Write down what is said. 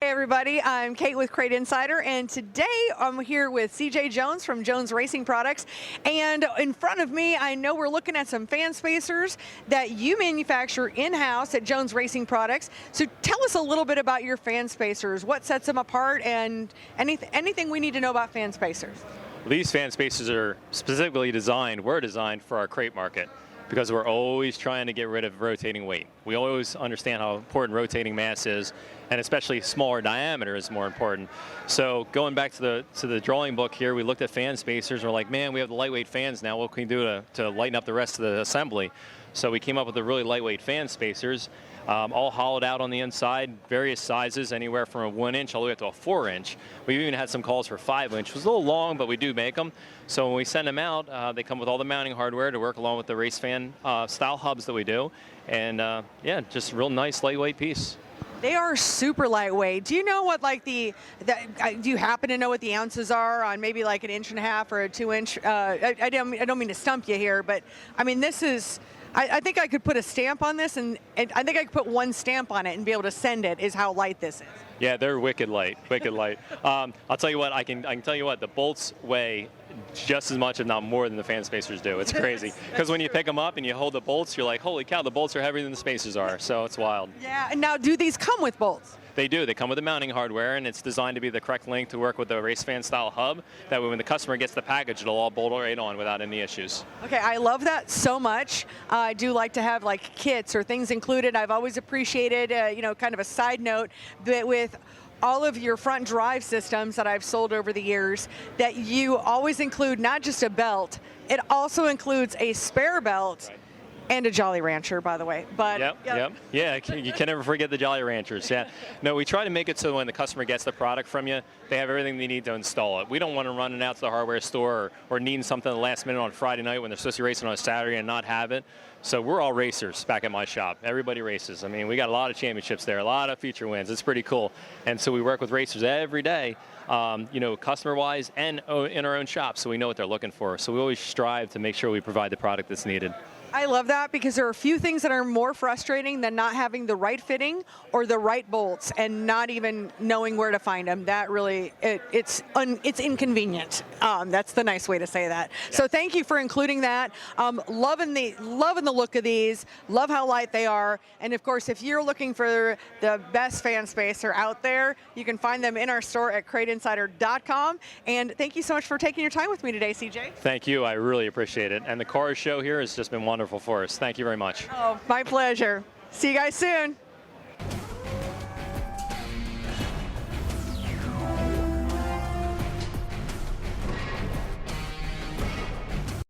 Hey everybody, I'm Kate with Crate Insider, and today I'm here with CJ Jones from Jones Racing Products. And in front of me, I know we're looking at some fan spacers that you manufacture in-house at Jones Racing Products. So tell us a little bit about your fan spacers, what sets them apart, and anything we need to know about fan spacers. These fan spacers are specifically designed for our crate market, because we're always trying to get rid of rotating weight. We always understand how important rotating mass is, and especially smaller diameter is more important. So going back to the drawing book here, we looked at fan spacers, and we're like, man, we have the lightweight fans now, what can we do to lighten up the rest of the assembly? So we came up with the really lightweight fan spacers, all hollowed out on the inside, various sizes, anywhere from a 1-inch all the way up to a 4-inch. We've even had some calls for 5-inch. It was a little long, but we do make them. So when we send them out, they come with all the mounting hardware to work along with the race fan style hubs that we do. And yeah, just a real nice lightweight piece. They are super lightweight. Do you know what, like, do you happen to know what the ounces are on maybe like an 1.5 or a 2-inch? I don't mean to stump you here, but I mean, this is, I think I could put a stamp on this, and I think I could put one stamp on it and be able to send it, is how light this is. Yeah, they're wicked light, wicked light. I'll tell you what, I can tell you what, the bolts weigh just as much, if not more, than the fan spacers do. It's crazy. Because when you pick them up and you hold the bolts, you're like, holy cow, the bolts are heavier than the spacers are. So it's wild. Yeah, and now do these come with bolts? They do. They come with the mounting hardware, and it's designed to be the correct length to work with the race fan style hub. That way when the customer gets the package, it'll all bolt right on without any issues. Okay, I love that so much. I do like to have like kits or things included. I've always appreciated, you know, kind of a side note, that with all of your front drive systems that I've sold over the years, that you always include not just a belt, it also includes a spare belt. Right. And a Jolly Rancher, by the way. But yep. Yeah, you can never forget the Jolly Ranchers. Yeah. No, we try to make it so when the customer gets the product from you, they have everything they need to install it. We don't want them running out to the hardware store or needing something at the last minute on Friday night when they're supposed to be racing on a Saturday and not have it. So we're all racers back at my shop. Everybody races. I mean, we got a lot of championships there, a lot of feature wins. It's pretty cool. And so we work with racers every day, you know, customer-wise and in our own shop, so we know what they're looking for. So we always strive to make sure we provide the product that's needed. I love that, because there are a few things that are more frustrating than not having the right fitting or the right bolts and not even knowing where to find them. That really, it's inconvenient. That's the nice way to say that. Yeah. So thank you for including that. Loving the look of these, love how light they are. And of course, if you're looking for the best fan spacer out there, you can find them in our store at CrateInsider.com. And thank you so much for taking your time with me today, CJ. Thank you. I really appreciate it. And the car show here has just been wonderful for us. Thank you very much. Oh, my pleasure. See you guys soon.